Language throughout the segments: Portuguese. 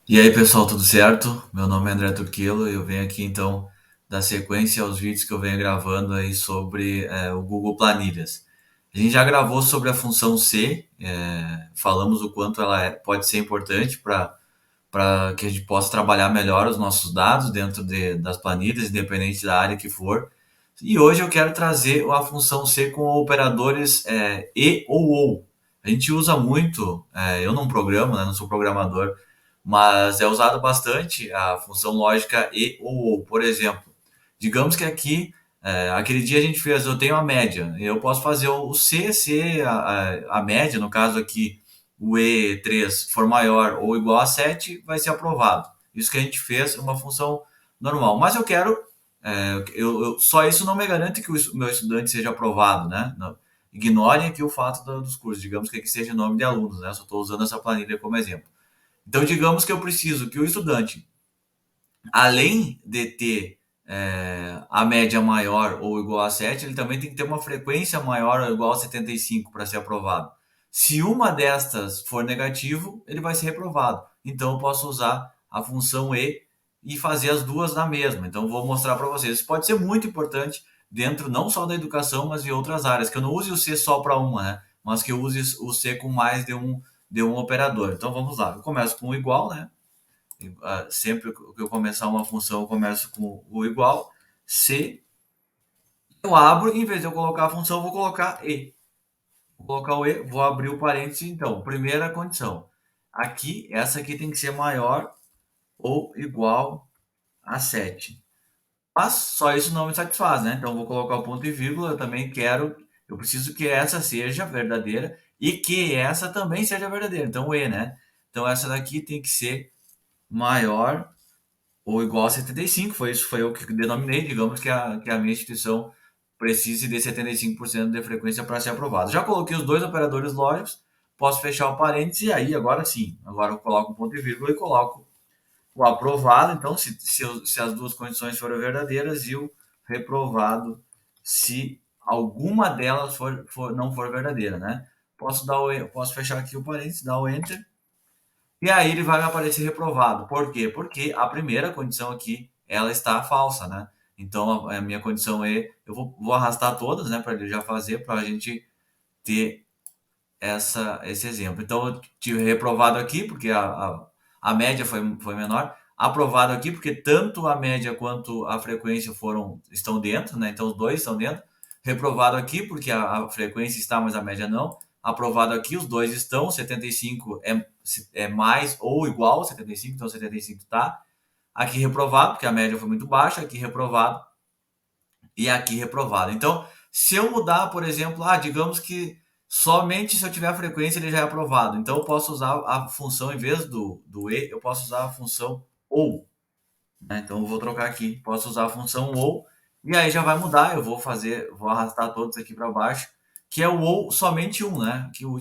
E aí, pessoal, tudo certo? Meu nome é André Turquilo e eu venho aqui então dar sequência aos vídeos que eu venho gravando aí sobre o Google Planilhas. A gente já gravou sobre a função C, falamos o quanto pode ser importante para que a gente possa trabalhar melhor os nossos dados dentro das planilhas, independente da área que for. E hoje eu quero trazer a função C com operadores e ou. A gente usa muito, eu não programo, né, não sou programador, mas é usado bastante a função lógica e ou. Por exemplo, digamos que aqui, aquele dia a gente fez, eu tenho a média, eu posso fazer o C ser a média, no caso aqui, o E3 for maior ou igual a 7 vai ser aprovado. Isso que a gente fez, uma função normal. Mas eu quero, só isso não me garante que o meu estudante seja aprovado, né? Não, ignorem aqui o fato dos cursos, digamos que aqui seja nome de alunos, né? Só estou usando essa planilha como exemplo. Então, digamos que eu preciso que o estudante, além de ter a média maior ou igual a 7, ele também tem que ter uma frequência maior ou igual a 75 para ser aprovado. Se uma destas for negativo, ele vai ser reprovado. Então, eu posso usar a função e fazer as duas na mesma. Então, vou mostrar para vocês. Isso pode ser muito importante dentro não só da educação, mas de outras áreas. Que eu não use o C só para uma, né? Mas que eu use o C com mais de um operador. Então, vamos lá. Eu começo com o igual, né? Sempre que eu começar uma função, eu começo com o igual. Se eu abro, em vez de eu colocar a função, eu vou colocar e. Vou colocar o e, vou abrir o parênteses. Então, primeira condição. Aqui, essa aqui tem que ser maior ou igual a 7. Mas só isso não me satisfaz, né? Então, eu vou colocar o ponto e vírgula. Eu também quero, eu preciso que essa seja verdadeira e que essa também seja verdadeira. Então, o e, né? Então, essa daqui tem que ser maior ou igual a 75, foi eu que denominei, digamos que a minha instituição precise de 75% de frequência para ser aprovado. Já coloquei os dois operadores lógicos, posso fechar o parênteses e aí agora sim, agora eu coloco um ponto e vírgula e coloco o aprovado, então se as duas condições forem verdadeiras e o reprovado se alguma delas não for verdadeira, né? Posso fechar aqui o parênteses, dar o enter e aí ele vai me aparecer reprovado. Por quê? Porque a primeira condição aqui, ela está falsa, né? Então a minha condição é, eu vou arrastar todas, né, para ele já fazer, para a gente ter esse exemplo. Então eu tive reprovado aqui, porque a média foi menor, aprovado aqui, porque tanto a média quanto a frequência estão dentro, né? Então os dois estão dentro. Reprovado aqui, porque a frequência está, mas a média não. Aprovado aqui, os dois estão, 75 é mais ou igual a 75, então 75 está. Aqui reprovado, porque a média foi muito baixa, aqui reprovado e aqui reprovado. Então, se eu mudar, por exemplo, digamos que somente se eu tiver a frequência ele já é aprovado. Então, eu posso usar a função, em vez do e, eu posso usar a função ou. Né? Então, eu vou trocar aqui. Posso usar a função ou, e aí já vai mudar. Vou arrastar todos aqui para baixo, que é o ou somente um, né? Aqui o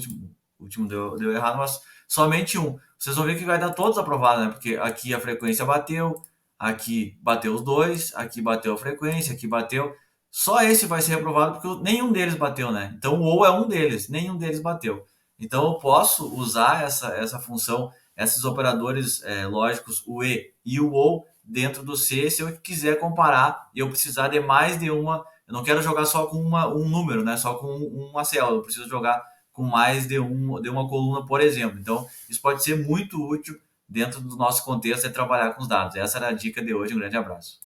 último deu errado, mas somente um. Vocês vão ver que vai dar todos aprovados, né? Porque aqui a frequência bateu, aqui bateu os dois, aqui bateu a frequência, aqui bateu. Só esse vai ser reprovado porque nenhum deles bateu, né? Então o ou é um deles, nenhum deles bateu. Então eu posso usar essa função, esses operadores lógicos, o e o ou, dentro do C, se eu quiser comparar e eu precisar de mais de uma. Eu não quero jogar só com um número, né? Só com uma célula. Eu preciso jogar com mais de uma coluna, por exemplo. Então, isso pode ser muito útil dentro do nosso contexto de trabalhar com os dados. Essa era a dica de hoje. Um grande abraço.